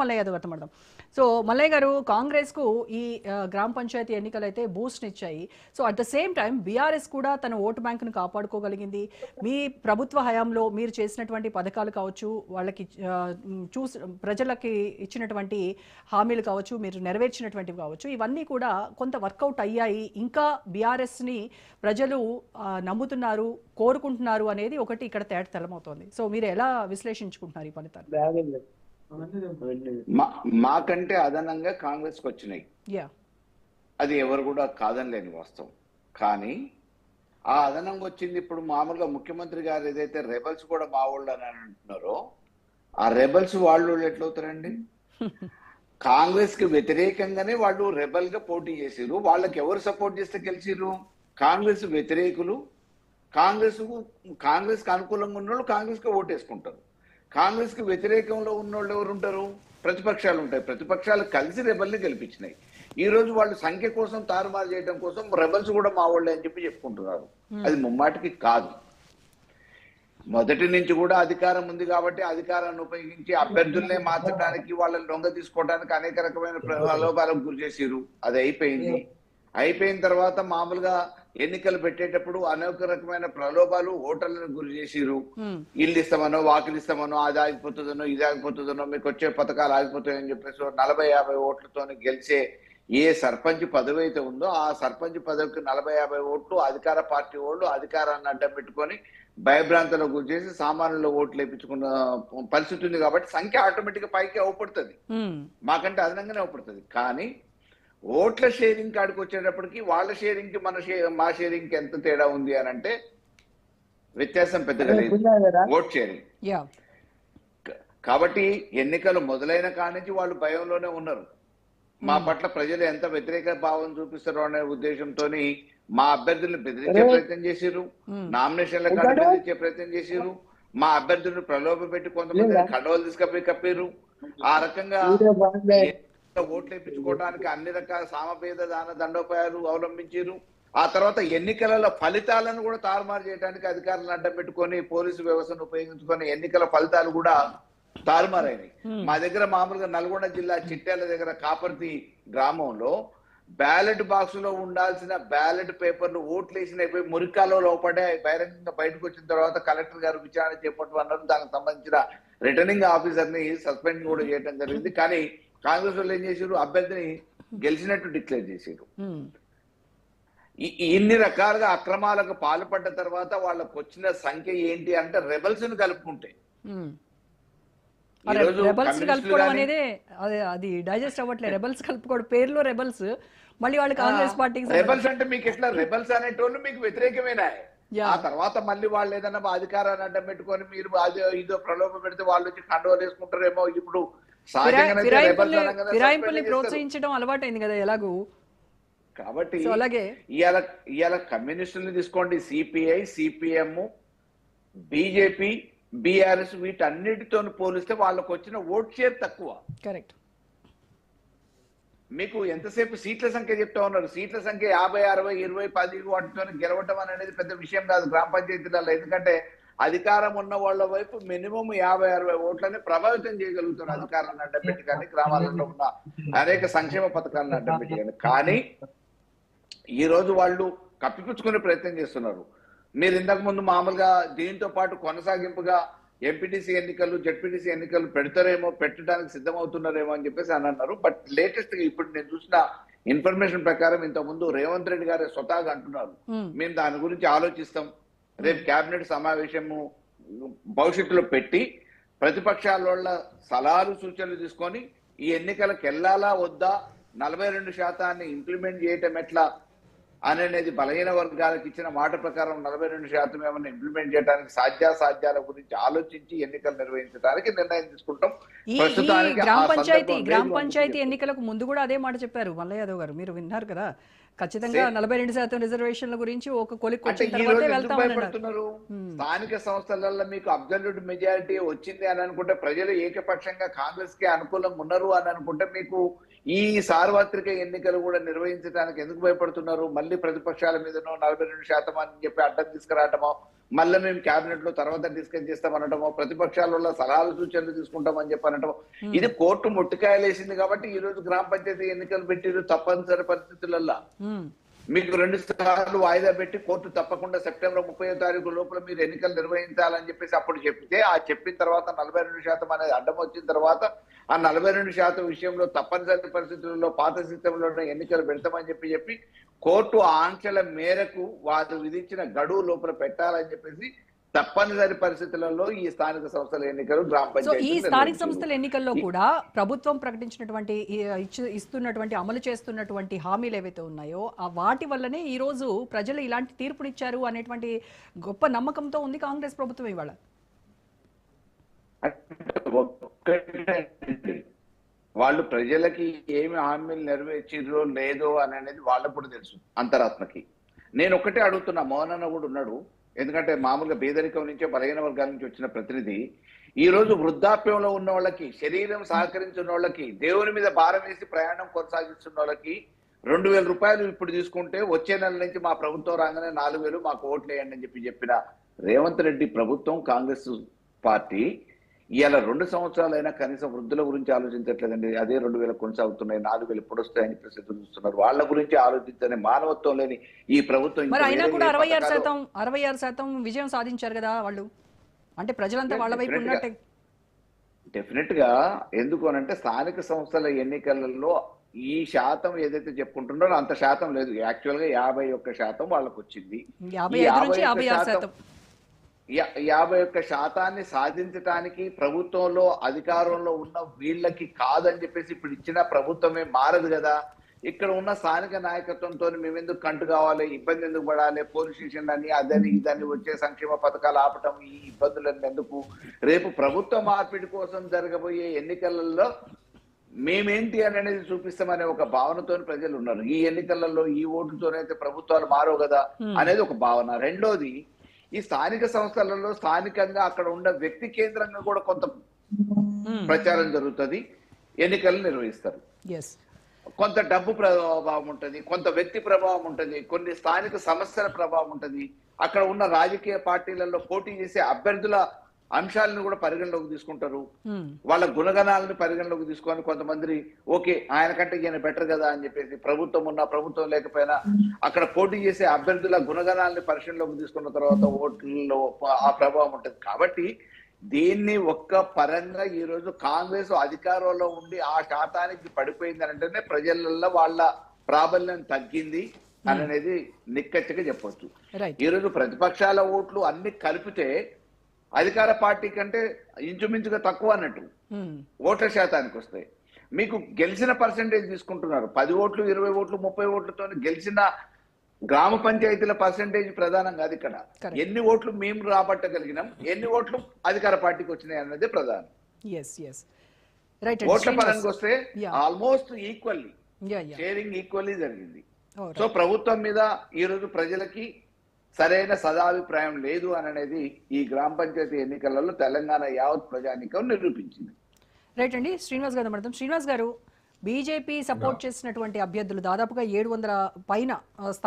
మల్లయ్య యాదవ్ గారితో మాట్లాడదాం. సో మల్లయ్య గారు, కాంగ్రెస్ కు ఈ గ్రామ పంచాయతీ ఎన్నికలు అయితే బూస్ట్ ఇచ్చాయి. So at the same time BRS కూడా తన ఓటు బ్యాంకును కాపాడుకోగలిగింది. మీ ప్రభుత్వ హయాంలో మీరు చేసినటువంటి పథకాలు కావచ్చు, వాళ్ళకి చూసి ప్రజలకి ఇచ్చినటువంటి హామీలు కావచ్చు, మీరు నెరవేర్చినటువంటివి కావచ్చు, ఇవన్నీ కూడా కొంత వర్కౌట్ అయ్యాయి. ఇంకా బీఆర్ఎస్ని ప్రజలు నమ్ముతున్నారు, కోరుకుంటున్నారు అనేది ఒకటి ఇక్కడ తేట తెల్లమవుతోంది. సో మీరు ఎలా విశ్లేషించుకుంటున్నారు ఈ ఫలితాలు? మాకంటే అదనంగా కాంగ్రెస్ కు వచ్చినాయి, అది ఎవరు కూడా కాదనలేని వాస్తవం. కానీ ఆ అదనంగా వచ్చింది ఇప్పుడు మామూలుగా ముఖ్యమంత్రి గారు ఏదైతే రెబల్స్ కూడా మా వాళ్ళు అని అంటున్నారో, ఆ రెబల్స్ వాళ్ళు ఎట్లవుతారండి? కాంగ్రెస్ కి వ్యతిరేకంగానే వాళ్ళు రెబల్ గా పోటీ చేసిరు. వాళ్ళకి ఎవరు సపోర్ట్ చేస్తే గెలిచిరు? కాంగ్రెస్ వ్యతిరేకులు. కాంగ్రెస్ కి అనుకూలంగా ఉన్న వాళ్ళు కాంగ్రెస్ కి ఓటేసుకుంటారు. కాంగ్రెస్ కి వ్యతిరేకంలో ఉన్నోళ్ళు ఎవరు ఉంటారు? ప్రతిపక్షాలు ఉంటాయి. ప్రతిపక్షాలు కలిసి రెబల్ని గెలిపించినాయి. ఈ రోజు వాళ్ళు సంఖ్య కోసం తారుమారు చేయడం కోసం రెబల్స్ కూడా మా వాళ్ళే అని చెప్పుకుంటున్నారు. అది ముమ్మాటికి కాదు. మొదటి నుంచి కూడా అధికారం ఉంది కాబట్టి అధికారాన్ని ఉపయోగించి అభ్యర్థులనే మార్చడానికి, వాళ్ళని దొంగ తీసుకోవడానికి అనేక రకమైన ప్రలోభాలకు గురి చేసిరు. అది అయిపోయింది. అయిపోయిన తర్వాత మామూలుగా ఎన్నికలు పెట్టేటప్పుడు అనేక రకమైన ప్రలోభాలు ఓటర్లను గురి చేసిరు. ఇల్లు ఇస్తామనో, వాకిలు ఇస్తామనో, అది ఆగిపోతుందనో, ఇది ఆగిపోతుందనో, మీకు వచ్చే పథకాలు ఆగిపోతాయని చెప్పేసి 40-50 ఓట్లతో గెలిచే ఏ సర్పంచ్ పదవి అయితే ఉందో ఆ సర్పంచ్ పదవికి 40-50 ఓట్లు అధికార పార్టీ వాళ్ళు అధికారాన్ని అడ్డం పెట్టుకొని భయభ్రాంతలో గురి చేసి సామాన్యుల ఓట్లు వేయించుకున్న పరిస్థితి ఉంది. కాబట్టి సంఖ్య ఆటోమేటిక్ గా పైకి అవపడుతుంది, మాకంటే అదనంగానే అవపడుతుంది. కానీ ఓట్ల షేరింగ్ కాడికి వచ్చేటప్పటికి వాళ్ళ షేరింగ్ కి మా షేరింగ్ కి ఎంత తేడా ఉంది అని అంటే వ్యత్యాసం పెద్దగా లేదు, ఓట్ షేరింగ్. కాబట్టి ఎన్నికలు మొదలైన కానించి వాళ్ళు భయంలోనే ఉన్నారు. మా పట్ల ప్రజలు ఎంత వ్యతిరేక భావం చూపిస్తారో అనే ఉద్దేశంతో మా అభ్యర్థులను బెదిరించే ప్రయత్నం చేసిరు, నామినేషన్ల కార్డు బెదిరించే ప్రయత్నం చేసిరు, మా అభ్యర్థులను ప్రలోభ పెట్టి కొంతమంది కండవలు తీసుకపోయి కప్పారు. ఆ రకంగా ఓట్లు వేయించుకోవడానికి అన్ని రకాల సామభేద దాన దండోపాయాలు అవలంబించారు. ఆ తర్వాత ఎన్నికల ఫలితాలను కూడా తారుమారు చేయడానికి అధికారులను అడ్డం పెట్టుకొని పోలీసు వ్యవస్థను ఉపయోగించుకొని ఎన్నికల ఫలితాలు కూడా తారుమారైనాయి. మా దగ్గర మామూలుగా నల్గొండ జిల్లా చిట్యాల దగ్గర కాపర్తి గ్రామంలో బ్యాలెట్ బాక్స్ లో ఉండాల్సిన బ్యాలెట్ పేపర్లు ఓట్లు వేసినవి మురికాలో లోపడే బహిరంగంగా బయటకు వచ్చిన తర్వాత కలెక్టర్ గారు విచారణ చేపట్టమన్నారు. దానికి సంబంధించిన రిటర్నింగ్ ఆఫీసర్ ని సస్పెండ్ కూడా చేయడం జరిగింది. కానీ కాంగ్రెస్ వాళ్ళు ఏం చేశారు? అభ్యర్థిని గెలిచినట్టు డిక్లేర్ చేశారు. ఇన్ని రకాలుగా అక్రమాలకు పాల్పడ్డ తర్వాత వాళ్ళకు వచ్చిన సంఖ్య ఏంటి అంటే రెబల్స్ ను కలుపుకుంటే రెబల్స్ కలుపుకోవడం అనేది అది డైజెస్ట్ అవ్వట్లేదు. రెబల్స్ కలుపుకోవడం పేరులో రెబల్స్, మళ్ళీ వాళ్ళు కాంగ్రెస్ పార్టీకి రెబల్స్ అంటే మీకు ఎట్లా? రెబల్స్ అనేటోళ్ళు మీకు వ్యతిరేకమేనా? ఆ తర్వాత మళ్ళీ వాళ్ళు ఏదైనా అధికారాన్ని అడ్డం పెట్టుకొని మీరు ఇదో ప్రలోభ పెడితే వాళ్ళు వచ్చి కండోలు వేసుకుంటారేమో. ఇప్పుడు ఫిరాయింపుల్ని ప్రోత్సహించడం అలవాటైంది కదా ఎలాగూ. కాబట్టి ఇవాళ కమ్యూనిస్టుల్ని తీసుకోండి, సిపిఐ, సిపిఎం, బీజేపీ, బీఆర్ఎస్, వీటన్నిటితో పోలిస్తే వాళ్ళకు వచ్చిన ఓట్ షేర్ తక్కువ. కరెక్ట్. మీకు ఎంతసేపు సీట్ల సంఖ్య చెప్తా ఉన్నారు. సీట్ల సంఖ్య 50, 60, 20, 10 వాటితో గెలవటం అనేది పెద్ద విషయం కాదు గ్రామ పంచాయతీలలో. ఎందుకంటే అధికారం ఉన్న వాళ్ళ వైపు మినిమం 50-60 ఓట్లని ప్రభావితం చేయగలుగుతారు అధికారాన్ని అడ్డపెట్టి, కానీ గ్రామాలలో ఉన్న అనేక సంక్షేమ పథకాలను అడ్డపెట్టి. కానీ ఈ రోజు వాళ్ళు కప్పిపుచ్చుకునే ప్రయత్నం చేస్తున్నారు. మీరు ఇంతకు ముందు మామూలుగా దీంతో పాటు కొనసాగింపుగా ఎంపీటీసీ ఎన్నికలు, జెడ్పీటీసీ ఎన్నికలు పెడతారేమో, పెట్టడానికి సిద్ధమవుతున్నారేమో అని చెప్పేసి అని అన్నారు. బట్ లేటెస్ట్ గా ఇప్పుడు నేను చూసిన ఇన్ఫర్మేషన్ ప్రకారం ఇంతకుముందు రేవంత్ రెడ్డి గారు స్వతహాగా అంటున్నారు, మేము దాని గురించి ఆలోచిస్తాం, రేపు కేబినెట్ సమావేశము భవిష్యత్తులో పెట్టి ప్రతిపక్షాల వాళ్ళ సలహాలు సూచనలు తీసుకొని ఈ ఎన్నికలకు వెళ్ళాలా వద్దా, 42% ఇంప్లిమెంట్ చేయటం ఎట్లా అనేది బలహీన వర్గాలకు ఇచ్చిన మాట ప్రకారం 42% ఏమన్నా ఇంప్లిమెంట్ చేయడానికి సాధ్యాసాధ్యాల గురించి ఆలోచించి ఎన్నికలు నిర్వహించడానికి నిర్ణయం తీసుకుంటాం. గ్రామ పంచాయతీ ఎన్నికలకు ముందు కూడా అదే మాట చెప్పారు మల్లయ్య యాదవ్ గారు, మీరు విన్నారు కదా. ఖచ్చితంగా 42% రిజర్వేషన్ల గురించి ఒక కొలిక్ వచ్చిన తర్వాతే వెళ్తామన్నారు. స్థానిక సంస్థలలో మీకు అబ్సల్యూట్ మెజారిటీ వచ్చింది అని అనుకుంటే, ప్రజలు ఏకపక్షంగా కాంగ్రెస్ కి అనుకూలంగా ఉన్నారు అని అనుకుంటే, మీకు ఈ సార్వత్రిక ఎన్నికలు కూడా నిర్వహించడానికి ఎందుకు భయపడుతున్నారు? మళ్ళీ ప్రతిపక్షాల మీదనో 42% అని చెప్పి అడ్డం తీసుకురావటమో, మళ్ళీ మేము క్యాబినెట్ లో తర్వాత డిస్కస్ చేస్తామనటమో, ప్రతిపక్షాలలో సలహాలు సూచనలు తీసుకుంటామని చెప్పనటమో, ఇది కోర్టు ముట్టికాయలేసింది కాబట్టి ఈ రోజు గ్రామ పంచాయతీ ఎన్నికలు పెట్టిరు తప్పనిసరి పరిస్థితులలో. మీకు 2 సార్లు వాయిదా పెట్టి కోర్టు తప్పకుండా సెప్టెంబర్ 30వ తారీఖు లోపల మీరు ఎన్నికలు నిర్వహించాలని చెప్పేసి అప్పుడు చెప్తే, ఆ చెప్పిన తర్వాత 42% అనేది అడ్డం వచ్చిన తర్వాత ఆ 42% విషయంలో తప్పనిసరి పరిస్థితుల్లో పాత సిస్టంలోనే ఎన్నికలు పెడతామని చెప్పి కోర్టు ఆంక్షల మేరకు వారు విధించిన గడువు లోపల పెట్టాలని చెప్పేసి తప్పనిసరి పరిస్థితులలో ఈ స్థానిక సంస్థల ఎన్నికలు గ్రామ సో ఈ పంచాయతీ స్థానిక సంస్థల ఎన్నికల్లో కూడా ప్రభుత్వం ప్రకటించినటువంటి ఇస్తున్నటువంటి అమలు చేస్తున్నటువంటి హామీలు ఏవైతే ఉన్నాయో ఆ వాటి వల్లనే ఈ రోజు ప్రజలు ఇలాంటి తీర్పునిచ్చారు అనేటువంటి గొప్ప నమ్మకంతో ఉంది కాంగ్రెస్ ప్రభుత్వం ఇవాళ. వాళ్ళు ప్రజలకి ఏమి హామీలు నెరవేర్చిర్రో లేదో అనేది వాళ్ళకు కూడా తెలుసు అంతరాత్మకి. నేను ఒకటే అడుగుతున్నా, మోహన్ అన్న కూడా ఉన్నాడు, ఎందుకంటే మామూలుగా పేదరికం నుంచే బలహీన వర్గాల నుంచి వచ్చిన ప్రతినిధి. ఈ రోజు వృద్ధాప్యంలో ఉన్న వాళ్ళకి, శరీరం సహకరించిన వాళ్ళకి, దేవుని మీద భారం వేసి ప్రయాణం కొనసాగిస్తున్న వాళ్ళకి 2,000 రూపాయలు ఇప్పుడు తీసుకుంటే వచ్చే నెల నుంచి మా ప్రభుత్వం రాగానే 4,000 మాకు ఓట్లు వేయండి అని చెప్పిన రేవంత్ రెడ్డి ప్రభుత్వం, కాంగ్రెస్ పార్టీ ఇవాళ 2 సంవత్సరాలైనా కనీసం వృద్ధుల గురించి ఆలోచించట్లేదండి. అదే 2,000 కొనసాగుతున్నాయి, 4,000 ఎప్పుడు వస్తాయని చెప్పేసి ఎదురు చూస్తున్నారు. వాళ్ళ గురించి ఆలోచించని మానవత్వం లేని ఈ ప్రభుత్వం. మరి అయినా కూడా 66% విజయం సాధించారు కదా వాళ్ళు, అంటే ప్రజలంతా వాళ్ళ వైపు ఉన్నట్టే. డెఫినెట్ గా. ఎందుకు అనంటే స్థానిక సంస్థల ఎన్నికలలో ఈ శాతం ఏదైతే చెప్పుకుంటున్నారో అంత శాతం లేదు. యాక్చువల్ గా 51% వాళ్ళకు వచ్చింది. 51% సాధించడానికి ప్రభుత్వంలో అధికారంలో ఉన్న వీళ్ళకి కాదని చెప్పేసి ఇప్పుడు ఇచ్చిన ప్రభుత్వమే మారదు కదా. ఇక్కడ ఉన్న స్థానిక నాయకత్వంతో మేము ఎందుకు కంటు కావాలి, ఇబ్బంది ఎందుకు పడాలి, పోలీస్ స్టేషన్ అని అదని ఇదని వచ్చే సంక్షేమ పథకాలు ఆపటం, ఈ ఇబ్బందులన్నీ ఎందుకు. రేపు ప్రభుత్వ మార్పిడి కోసం జరగబోయే ఎన్నికలలో మేమేంటి అనేది చూపిస్తామనే ఒక భావనతో ప్రజలు ఉన్నారు. ఈ ఎన్నికలలో ఈ ఓట్లతోనైతే ప్రభుత్వాలు మారవు కదా అనేది ఒక భావన. రెండోది, ఈ స్థానిక సంస్థలలో స్థానికంగా అక్కడ ఉన్న వ్యక్తి కేంద్రంగా కూడా కొంత ప్రచారం జరుగుతుంది, ఎన్నికలు నిర్వహిస్తారు. కొంత డబ్బు ప్రభావం ఉంటుంది, కొంత వ్యక్తి ప్రభావం ఉంటుంది, కొన్ని స్థానిక సమస్యల ప్రభావం ఉంటుంది. అక్కడ ఉన్న రాజకీయ పార్టీలలో పోటీ చేసే అభ్యర్థుల అంశాలను కూడా పరిగణలోకి తీసుకుంటారు. వాళ్ళ గుణగణాలను పరిగణలోకి తీసుకొని కొంతమంది ఓకే ఆయన కంటే ఈయన బెటర్ కదా అని చెప్పేసి, ప్రభుత్వం ఉన్నా ప్రభుత్వం లేకపోయినా అక్కడ పోటీ చేసే అభ్యర్థుల గుణగణాలను పరిశీలనలోకి తీసుకున్న తర్వాత ఓట్లలో ఆ ప్రభావం ఉంటుంది. కాబట్టి దీన్ని ఒక్క పరంగా ఈ రోజు కాంగ్రెస్ అధికారంలో ఉండి ఆ శాతానికి పడిపోయింది అంటేనే ప్రజలలో వాళ్ళ ప్రాబల్యం తగ్గింది అనేది నిక్కచ్చిగా చెప్పొచ్చు. ఈ రోజు ప్రతిపక్షాల ఓట్లు అన్ని కలిపితే అధికార పార్టీ కంటే ఇంచుమించుగా తక్కువ అన్నట్టు ఓట్ల శాతానికి వస్తాయి. మీకు గెలిచిన పర్సెంటేజ్ తీసుకుంటున్నారు, 10 ఓట్లు 20 ఓట్లు 30 ఓట్లతో గెలిచిన గ్రామ పంచాయతీల పర్సెంటేజ్ ప్రధానం కాదు. ఇక్కడ ఎన్ని ఓట్లు మేము రాబట్టగలిగినాం, ఎన్ని ఓట్లు అధికార పార్టీకి వచ్చినాయి అన్నది ప్రధానం. ఓట్ల పరంగా వస్తే ఆల్మోస్ట్ ఈక్వల్లీ షేరింగ్ ఈక్వల్లీ జరిగింది. సో ప్రభుత్వం మీద ఈ రోజు ప్రజలకి సరైన సదాభిప్రాయం లేదు అనేది ఈ గ్రామ పంచాయతీ ఎన్నికలలో తెలంగాణ యావత్ ప్రజానీకం నిరూపించింది. రైట్ అండి. శ్రీనివాస్ గారు మాట్లాడతాం. శ్రీనివాస్ గారు, బీజేపీ సపోర్ట్ చేసినటువంటి అభ్యర్థులు దాదాపుగా 700 పైన స్థానం